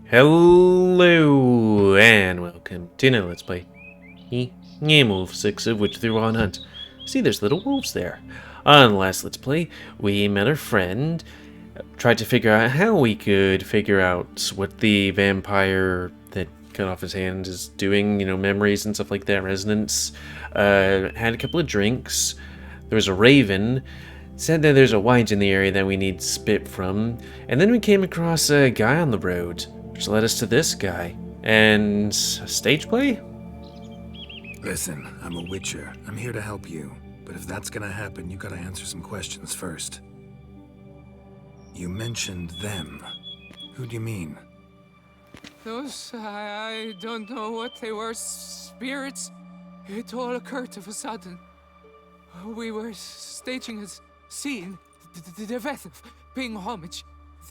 Hello and welcome to another Let's Play GamerWolfSix, of which through on hunt. See, there's little wolves there. On the last Let's Play, we met our friend, tried to figure out how we could figure out what the vampire that cut off his hand is doing, memories and stuff like that, resonance. Had a couple of drinks. There was a raven. Said that there's a wide in the area that we need spit from. And then we came across a guy on the road, which led us to this guy. And stage play? Listen, I'm a witcher. I'm here to help you. But if that's gonna happen, you gotta answer some questions first. You mentioned them. Who do you mean? Those, I don't know what they were. Spirits. It all occurred of a sudden. We were staging a scene, the death of paying homage.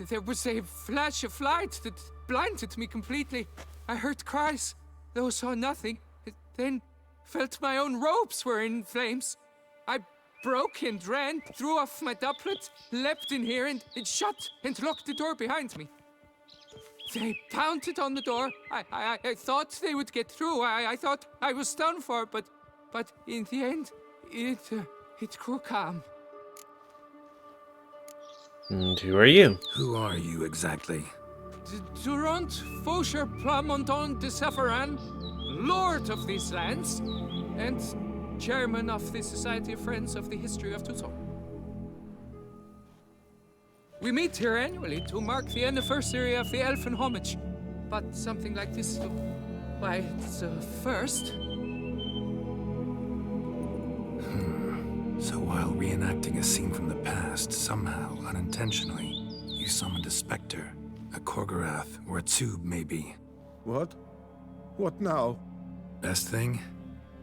There was a flash of light that blinded me completely. I heard cries, though saw nothing. Then felt my own robes were in flames. I broke and ran, threw off my doublet, leapt in here and shut and locked the door behind me. They pounded on the door. I thought they would get through. I thought I was done for, but in the end, it grew calm. And who are you? Who are you exactly? Durant Faucher Plamondon de Safaran, Lord of these lands, and Chairman of the Society of Friends of the History of Tucson. We meet here annually to mark the anniversary of the Elfin Homage, but something like this, why, it's a first. So while reenacting a scene from the past, somehow, unintentionally, you summoned a specter, a Korgorath, or a tube, maybe. What? What now? Best thing?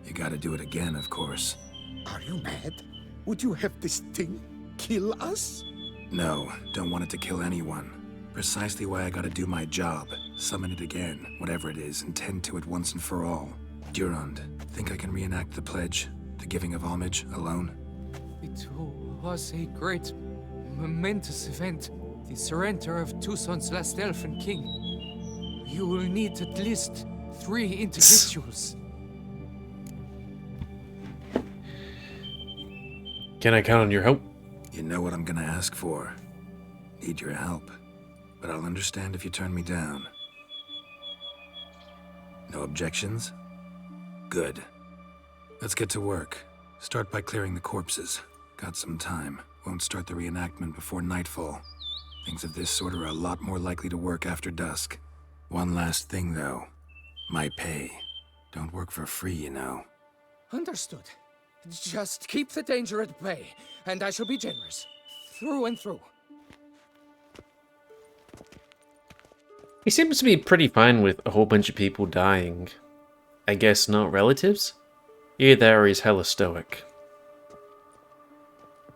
You gotta do it again, of course. Are you mad? Would you have this thing kill us? No, don't want it to kill anyone. Precisely why I gotta do my job. Summon it again, whatever it is, and tend to it once and for all. Durand, think I can reenact the pledge, the giving of homage, alone? It was a great, momentous event. The surrender of Tucson's last elfin king. You will need at least 3 individuals. Can I count on your help? You know what I'm gonna ask for. Need your help. But I'll understand if you turn me down. No objections? Good. Let's get to work. Start by clearing the corpses. Got some time. Won't start the reenactment before nightfall. Things of this sort are a lot more likely to work after dusk. One last thing, though. My pay. Don't work for free, you know. Understood. Just keep the danger at bay, and I shall be generous. Through and through. He seems to be pretty fine with a whole bunch of people dying. I guess not relatives? Either that or he's hella stoic.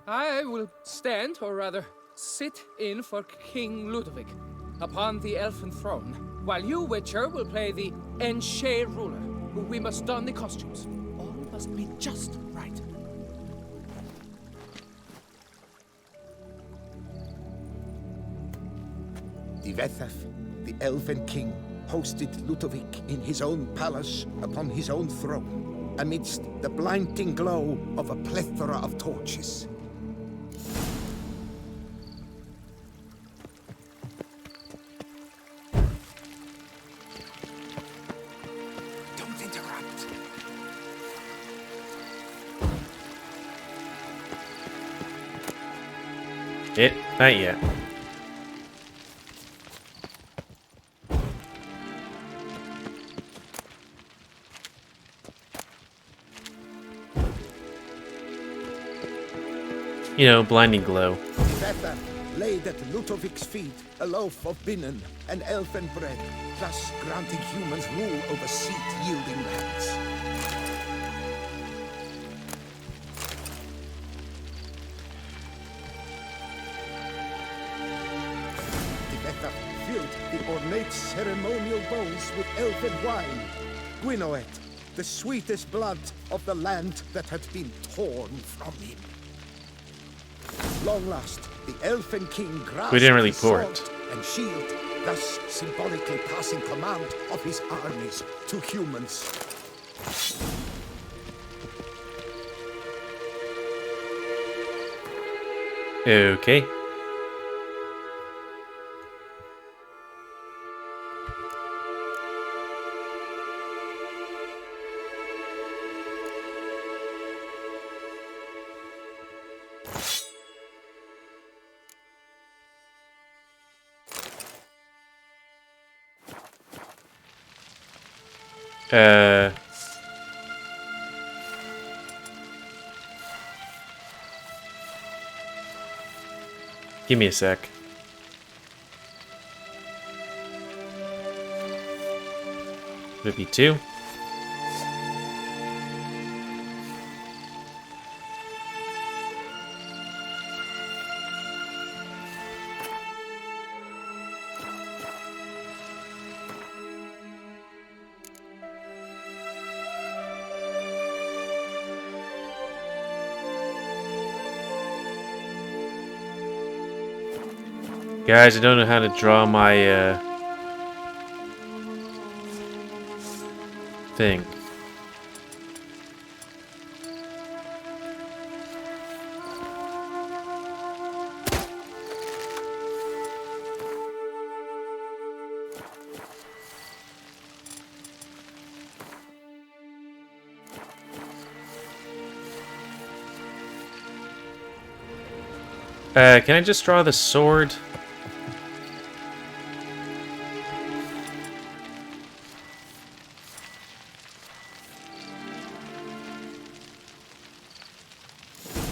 I will stand, or rather, sit in for King Ludovic upon the elfin throne, while you, Witcher, will play the Enche ruler. We must don the costumes. All must be just right. The Vethaf, the Elven King, hosted Ludovic in his own palace upon his own throne, amidst the blinding glow of a plethora of torches. Don't interrupt. Not yet. Blinding glow. Vethaf laid at Ludovic's feet a loaf of binnen and elfin bread, thus granting humans rule over seat-yielding lands. The Vethaf filled the ornate ceremonial bowls with elfin wine, Gwinoet, the sweetest blood of the land that had been torn from him. Long last, the Elfin King grasped We didn't really his pour sword it. and shield thus symbolically passing command of his armies to humans. Okay. Give me a sec. Would it be 2? Guys, I don't know how to draw my thing. Can I just draw the sword?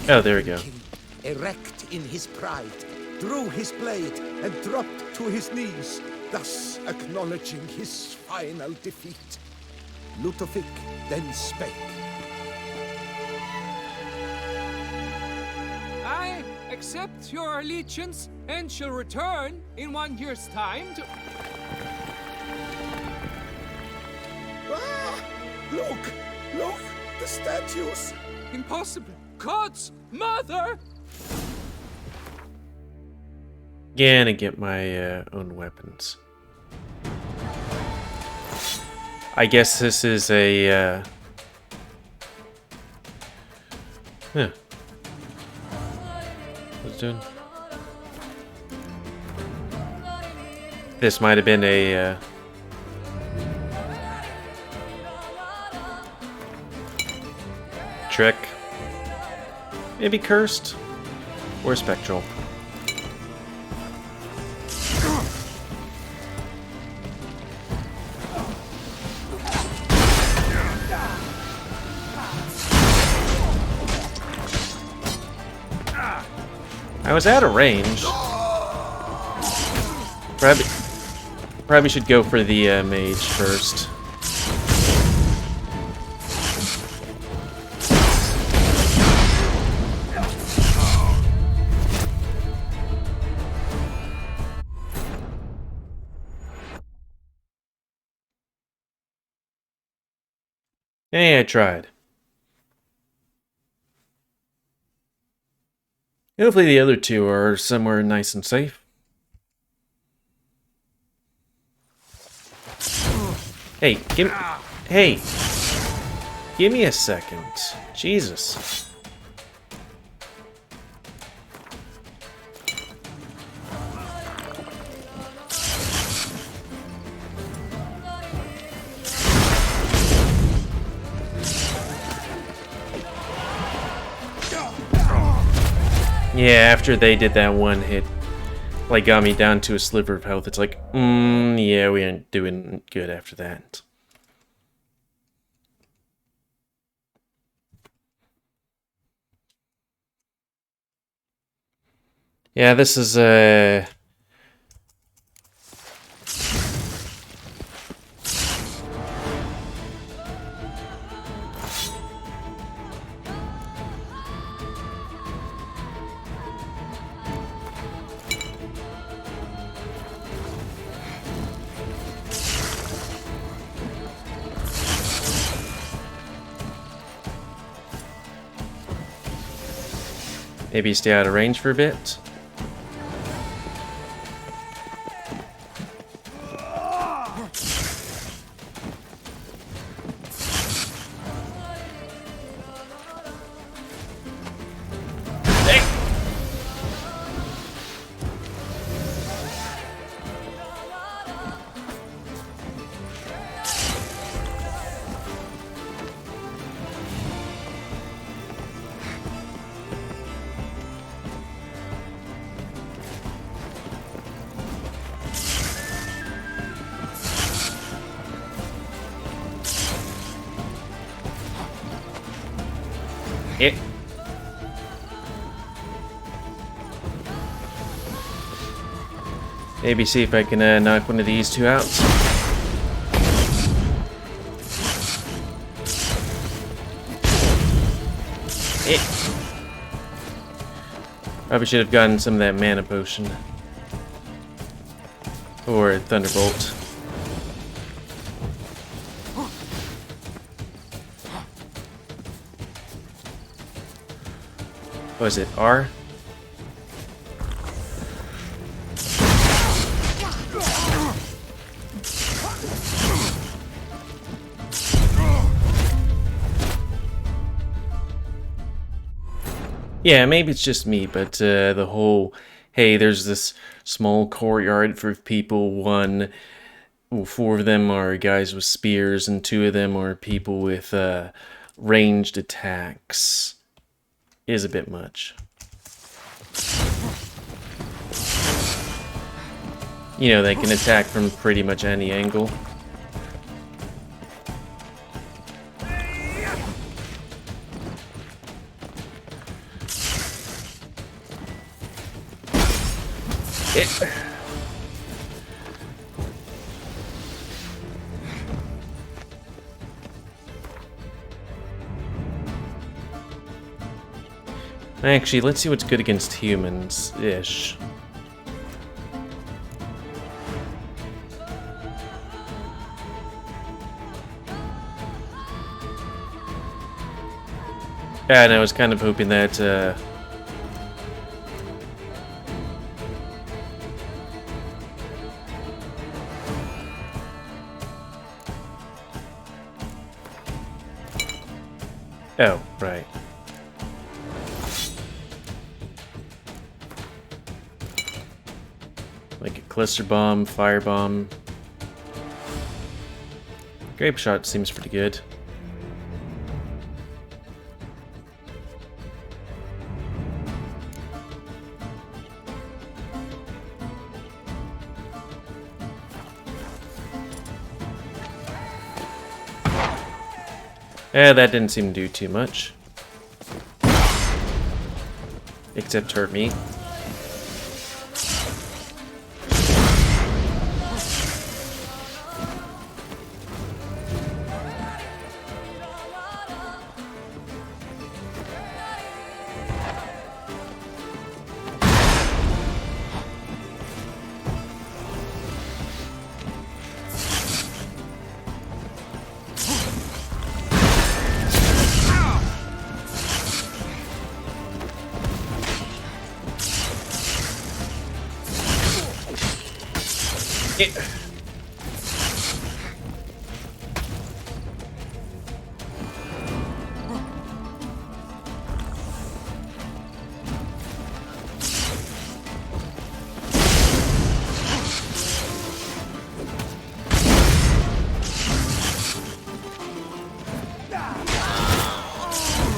Oh, there we go. Erect in his pride, drew his blade and dropped to his knees, thus acknowledging his final defeat. Ludovic then spake. I accept your allegiance and shall return in 1 year's time to... Ah! Look! Look! The statues! Impossible! God's mother! Gonna get my own weapons. I guess this is a huh. What's it doing? This might have been a trick. Maybe cursed or spectral. I was out of range. Probably should go for the mage first. Hey, I tried. Hopefully the other two are somewhere nice and safe. Hey, give me a second. Jesus. Yeah, after they did that one hit, like, got me down to a sliver of health, it's like, yeah, we ain't doing good after that. Yeah, this is, maybe stay out of range for a bit. it. Maybe see if I can knock one of these two out. Probably should have gotten some of that mana potion. Or Thunderbolt. Was it R? Yeah, maybe it's just me, but the whole, hey, there's this small courtyard for people. Four of them are guys with spears, and two of them are people with ranged attacks. Is a bit much. You know, they can attack from pretty much any angle. Actually, let's see what's good against humans-ish. Yeah, and I was kind of hoping that, oh, right. Like a cluster bomb, fire bomb. Grape shot seems pretty good. That didn't seem to do too much. Except hurt me.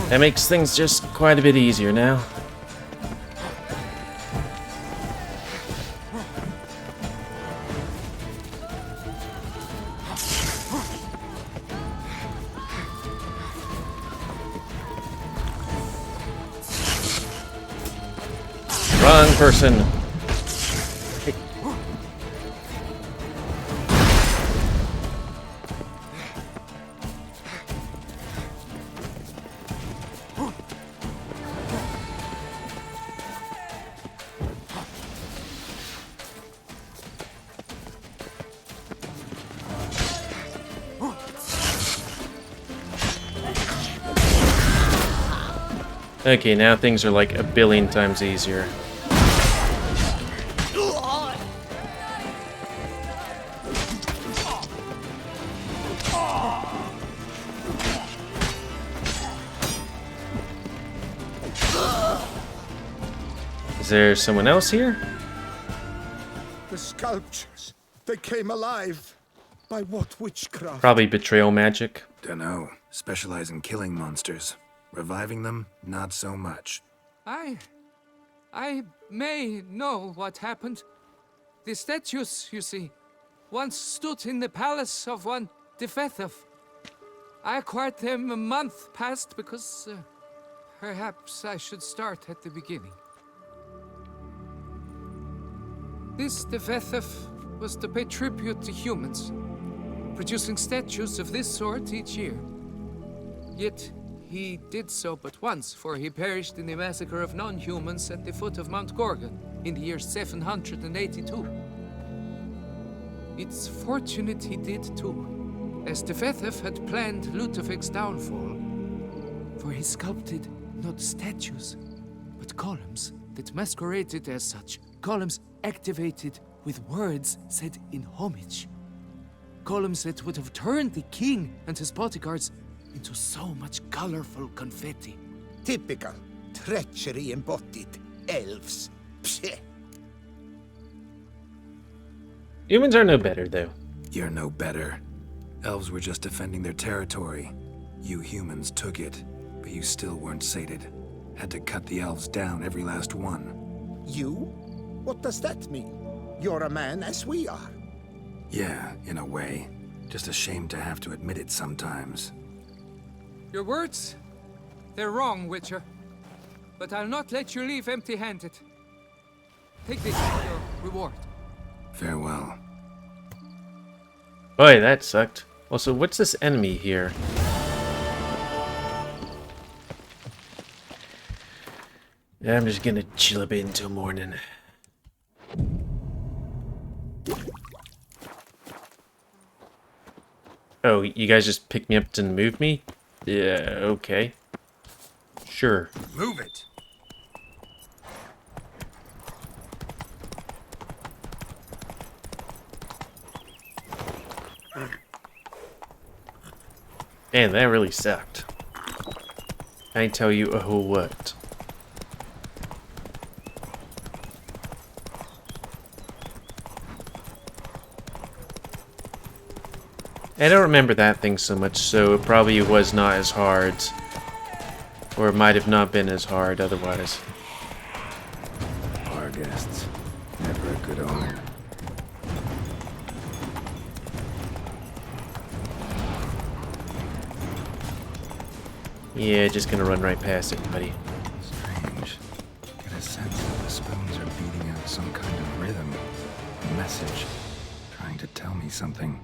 That makes things just quite a bit easier now. Wrong person. Okay, now things are like a billion times easier. Is there someone else here? The sculptures, they came alive. By what witchcraft? Probably betrayal magic. Dunno. Specialize in killing monsters. Reviving them, not so much. I may know what happened. The statues, you see, once stood in the palace of one Defethov. I acquired them a month past because Perhaps I should start at the beginning. This Devethef was to pay tribute to humans, producing statues of this sort each year. Yet, he did so but once, for he perished in the massacre of non-humans at the foot of Mount Gorgon in the year 782. It's fortunate he did too, as Devethef had planned Ludovic's downfall, for he sculpted not statues, but columns that masqueraded as such. Columns activated with words said in homage. Columns that would have turned the king and his bodyguards into so much colorful confetti. Typical treachery embodied. Elves. Psheh. Humans are no better, though. You're no better. Elves were just defending their territory. You humans took it, but you still weren't sated. Had to cut the elves down, every last one. You? What does that mean? You're a man as we are. Yeah, in a way. Just ashamed to have to admit it sometimes. Your words? They're wrong, Witcher. But I'll not let you leave empty-handed. Take this as your reward. Farewell. Boy, that sucked. Also, what's this enemy here? I'm just gonna chill a bit until morning. Oh, you guys just picked me up to move me? Yeah, okay. Sure. Move it! Man, that really sucked. I tell you a whole what. I don't remember that thing so much, so it probably was not as hard. Or it might have not been as hard otherwise. Our guests. Never a good omen. Yeah, just gonna run right past it, buddy. Strange. Get a sense that the spoons are beating out some kind of rhythm. A message. Trying to tell me something.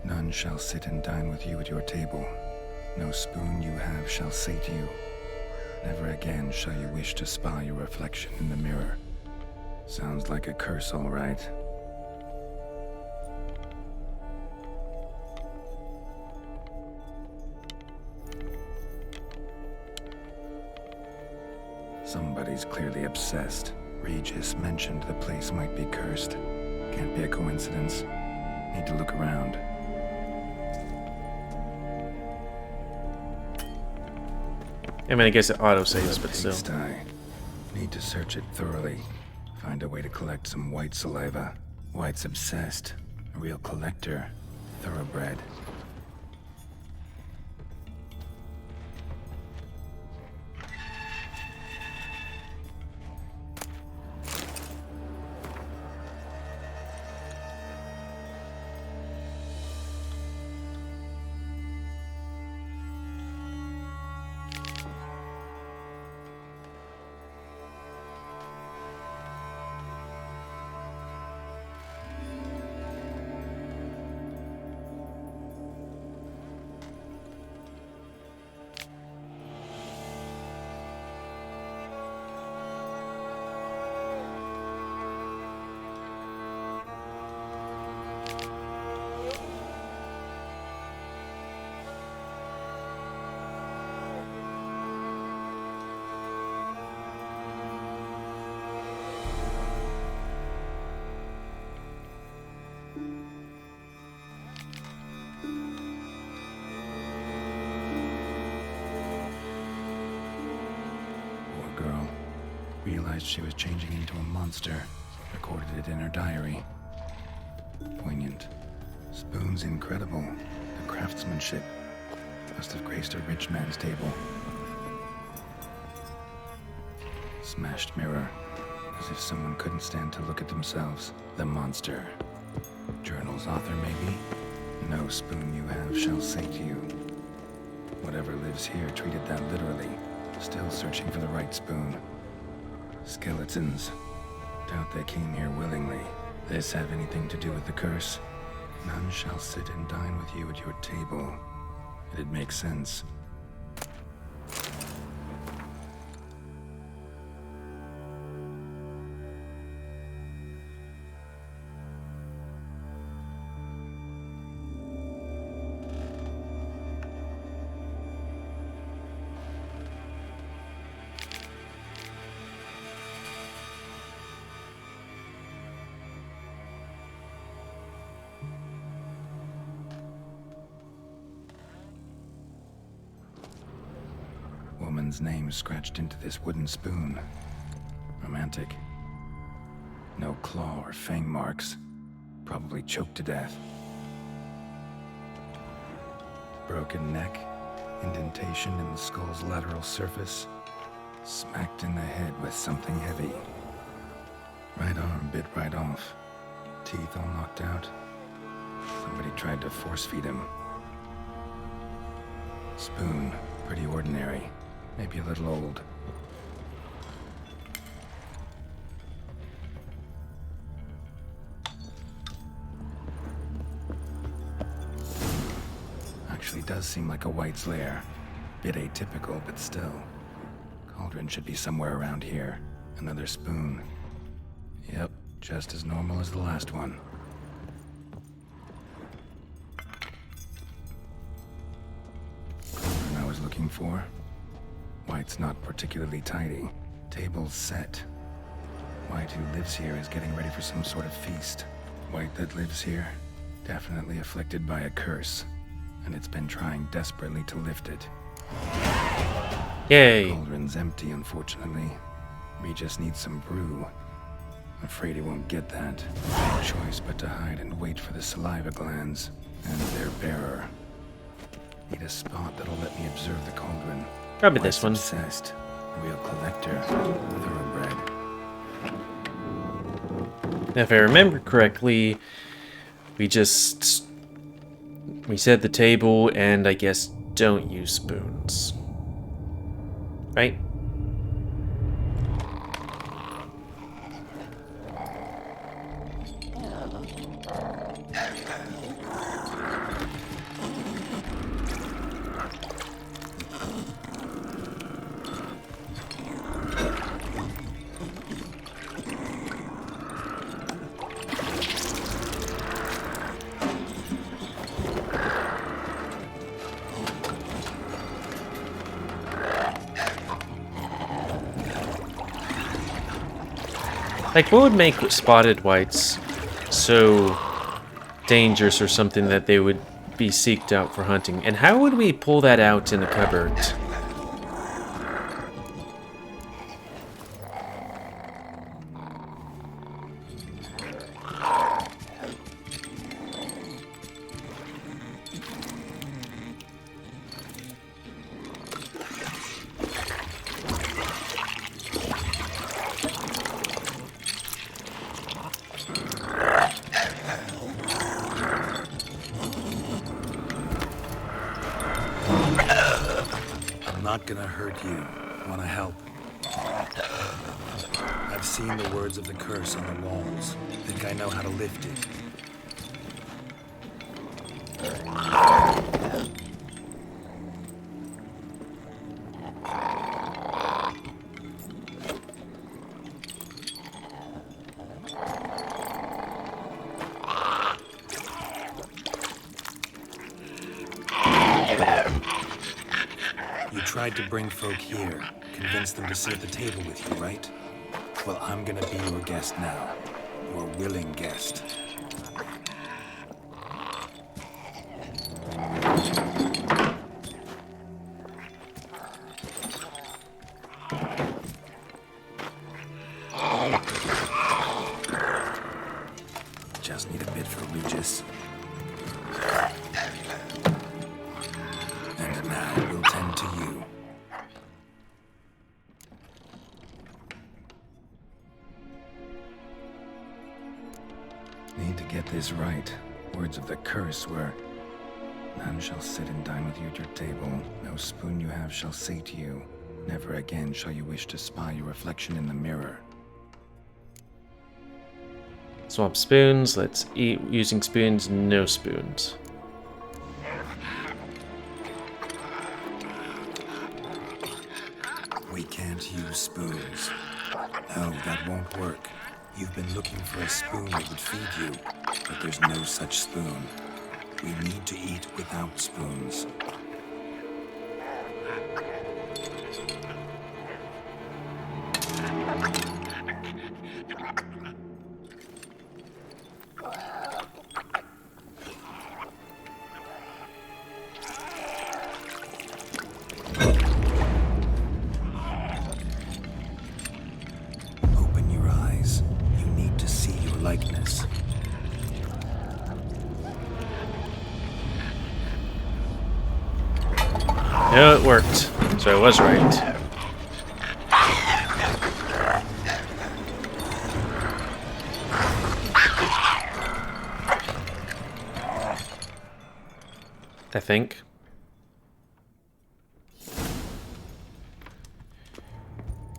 None shall sit and dine with you at your table. No spoon you have shall sate you. Never again shall you wish to spy your reflection in the mirror. Sounds like a curse, all right. Somebody's clearly obsessed. Regis mentioned the place might be cursed. Can't be a coincidence. Need to look around. I mean, I guess it auto-saves, but still. Pigsty. Need to search it thoroughly. Find a way to collect some white saliva. White's obsessed. A real collector. Thoroughbred. Girl realized she was changing into a monster, recorded it in her diary. Poignant. Spoon's incredible. The craftsmanship must have graced a rich man's table. Smashed mirror. As if someone couldn't stand to look at themselves. The monster. Journal's author, maybe? No spoon you have shall sate you. Whatever lives here treated that literally. Still searching for the right spoon. Skeletons. Doubt they came here willingly. This have anything to do with the curse? None shall sit and dine with you at your table. It'd make sense. Woman's name scratched into this wooden spoon. Romantic. No claw or fang marks. Probably choked to death. Broken neck. Indentation in the skull's lateral surface. Smacked in the head with something heavy. Right arm bit right off. Teeth all knocked out. Somebody tried to force feed him. Spoon. Pretty ordinary. Maybe a little old. Actually does seem like a White's lair. Bit atypical, but still. Cauldron should be somewhere around here. Another spoon. Yep, just as normal as the last one. Cauldron I was looking for. White's not particularly tidy. Table's set. White who lives here is getting ready for some sort of feast. White that lives here, definitely afflicted by a curse. And it's been trying desperately to lift it. Yay. Cauldron's empty, unfortunately. We just need some brew. Afraid he won't get that. No choice but to hide and wait for the saliva glands and their bearer. Need a spot that'll let me observe the cauldron. Probably this one. Obsessed. Real collector. Thoroughbred. If I remember correctly, we said the table and I guess don't use spoons. Right? Like, what would make spotted whites so dangerous or something that they would be seeked out for hunting? And how would we pull that out in a cupboard? Not gonna hurt you. Wanna help? I've seen the words of the curse on the walls. Think I know how to lift it. You tried to bring folk here, convince them to sit at the table with you, right? Well, I'm gonna be your guest now. Your willing guest. Just need a bit for Regis. And now we'll tend to you. get this right. Words of the curse were, "None shall sit and dine with you at your table. No spoon you have shall sate you. Never again shall you wish to spy your reflection in the mirror." Swap spoons. Let's eat using spoons. No spoons. We can't use spoons. No, that won't work. You've been looking for a spoon that would feed you, but there's no such spoon. We need to eat without spoons. Open your eyes. You need to see your likeness. Yeah, it worked. So I was right. I think.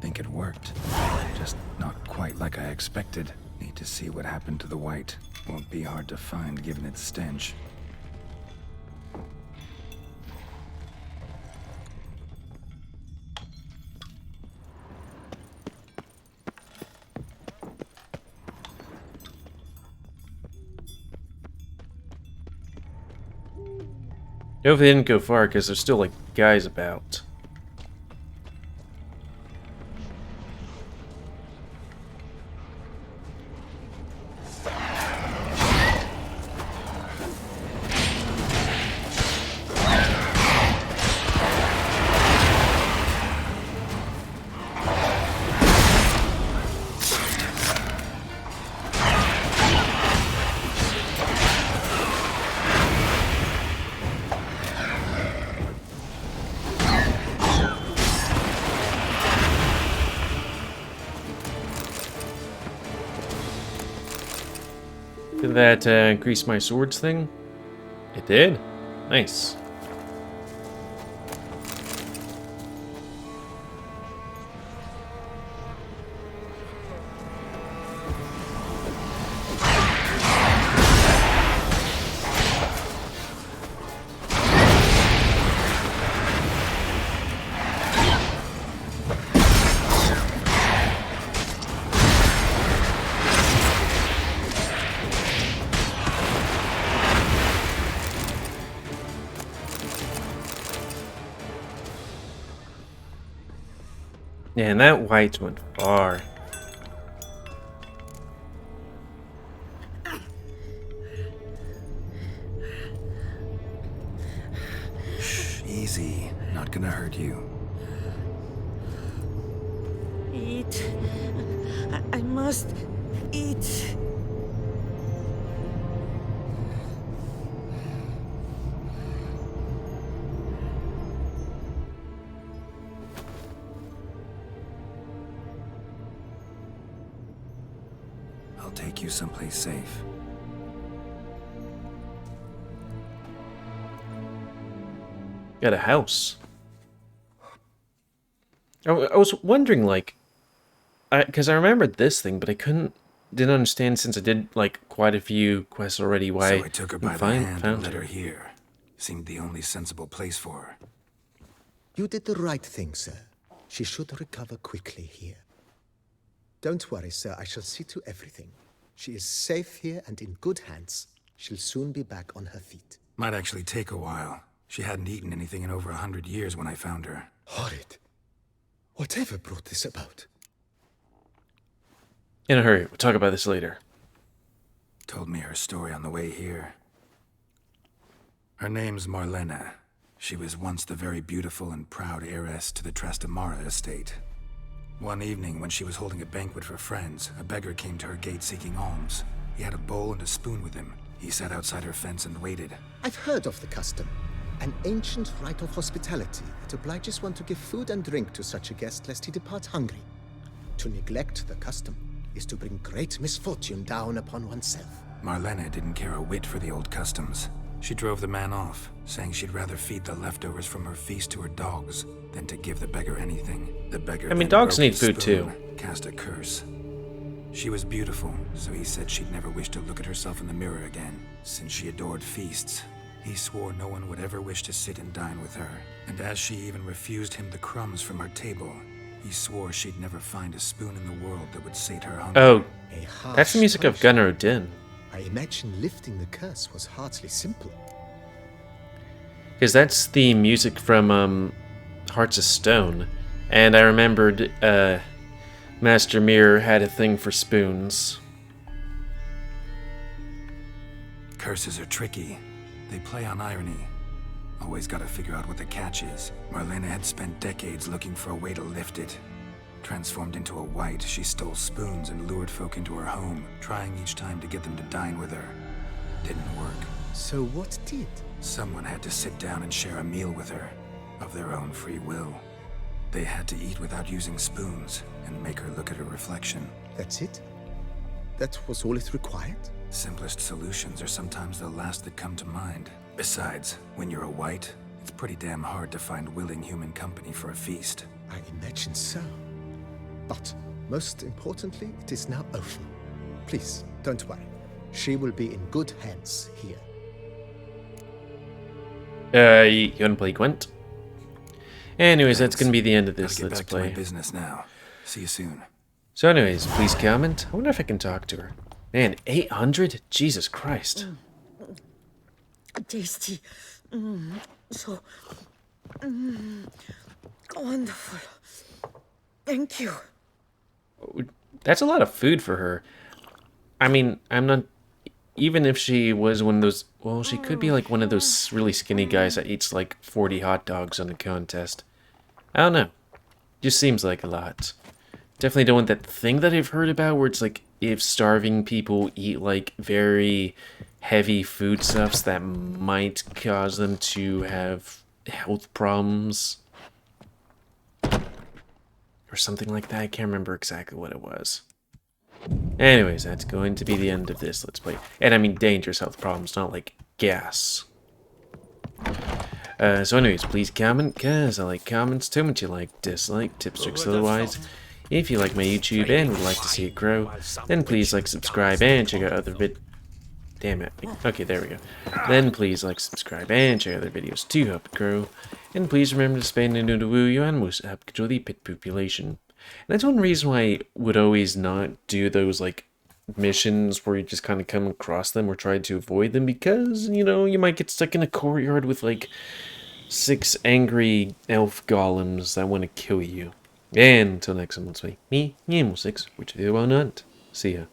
Think it worked. Just not quite like I expected. Need to see what happened to the white. Won't be hard to find given its stench. I hope they didn't go far because there's still like guys about. Did that increase my swords thing? It did? Nice. Yeah, and that white went far. Shh, easy. Not gonna hurt you. Eat. I must eat. I'll take you someplace safe. Got a house. I was wondering, like, because I remembered this thing, but didn't understand since I did like quite a few quests already. Why? So I took her by the hand and led her here. Seemed the only sensible place for her. You did the right thing, sir. She should recover quickly here. Don't worry, sir. I shall see to everything. She is safe here and in good hands. She'll soon be back on her feet. Might actually take a while. She hadn't eaten anything in over 100 years when I found her. Horrid. Whatever brought this about? In a hurry. We'll talk about this later. Told me her story on the way here. Her name's Marlena. She was once the very beautiful and proud heiress to the Trastamara estate. One evening, when she was holding a banquet for friends, a beggar came to her gate seeking alms. He had a bowl and a spoon with him. He sat outside her fence and waited. I've heard of the custom. An ancient rite of hospitality that obliges one to give food and drink to such a guest lest he depart hungry. To neglect the custom is to bring great misfortune down upon oneself. Marlena didn't care a whit for the old customs. She drove the man off, saying she'd rather feed the leftovers from her feast to her dogs than to give the beggar anything. The beggar I mean, then dogs broke need his food spoon, too. cast a curse. She was beautiful, so he said she'd never wish to look at herself in the mirror again. Since she adored feasts, he swore no one would ever wish to sit and dine with her. And as she even refused him the crumbs from her table, he swore she'd never find a spoon in the world that would sate her hunger. Oh, A harsh that's the music of punishment. Gunnar Din. I imagine lifting the curse was hardly simple. Because that's the music from Hearts of Stone. And I remembered Master Mirror had a thing for spoons. Curses are tricky. They play on irony. Always gotta figure out what the catch is. Marlena had spent decades looking for a way to lift it. Transformed into a wight, she stole spoons and lured folk into her home, trying each time to get them to dine with her. Didn't work. So what did? Someone had to sit down and share a meal with her, of their own free will. They had to eat without using spoons, and make her look at her reflection. That's it? That was all it required? Simplest solutions are sometimes the last that come to mind. Besides, when you're a wight, it's pretty damn hard to find willing human company for a feast. I imagine so. But most importantly, it is now over. Please, don't worry. She will be in good hands here. You wanna play Gwent? Anyways, that's Thanks. gonna be the end of Gotta this get Let's back to my Play. business now. See you soon. So anyways, please comment. I wonder if I can talk to her. Man, 800? Jesus Christ. Tasty. So wonderful. Thank you. That's a lot of food for her. I mean, I'm not... Even if she was one of those... Well, she could be like one of those really skinny guys that eats like 40 hot dogs on a contest. I don't know. Just seems like a lot. Definitely don't want that thing that I've heard about where it's like if starving people eat like very heavy foodstuffs that might cause them to have health problems. Or something like that. I can't remember exactly what it was. Anyways, that's going to be the end of this Let's Play. And I mean dangerous health problems, not like gas. So anyways, please comment, because I like comments too much. You like, dislike, tips, tricks, otherwise. If you like my YouTube and would like to see it grow, then please like, subscribe, and check out other Damn it. Okay, there we go. Then please like, subscribe, and check out other videos to help it grow. And please remember to spend into the woo you and will help control the pit population. And that's one reason why I would always not do those like missions where you just kind of come across them or try to avoid them, because, you know, you might get stuck in a courtyard with like 6 angry elf golems that want to kill you. And until next time, let's play me, GamerWolfSix, which is the one hunt. See ya.